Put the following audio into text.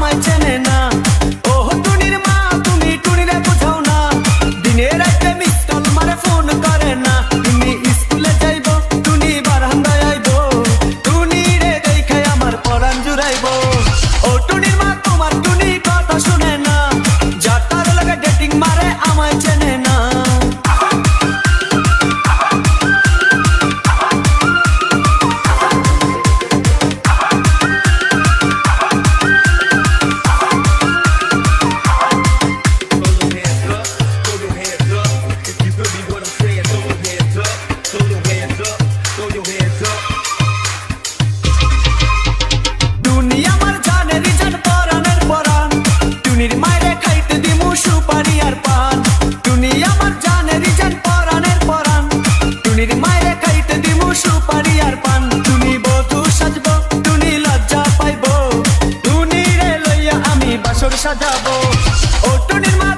আমায় চেনে না। ও টুনির মা তুমি টুনিরে বুঝাও না, দিনে রাতে মিস কল মারে ফোন করে না। তুমি স্কুলে যাইবো টুনি বারান্দায় আইবো, টুনিরে দেখে আমার পরাণ জুড়াইবো। ও টুনির মা তোমার টুনি কথা শুনে না, যাটার লাগে ডেটিং মারে আমায় চেনে না। টুনি আমার জানের জান পরাণের পরাণ, টুনির মায়েরে খাইতে দিমু সুপারি আর পান। টুনি আমার জানের জান পরাণের পরাণ, টুনির মায়েরে খাইতে দিমু সুপারি আর পান। টুনি বধূ সাজবো টুনি লজ্জা পাইবো, টুনিরে লইয়া আমি বাসর সাজাবো। ও টুনির মা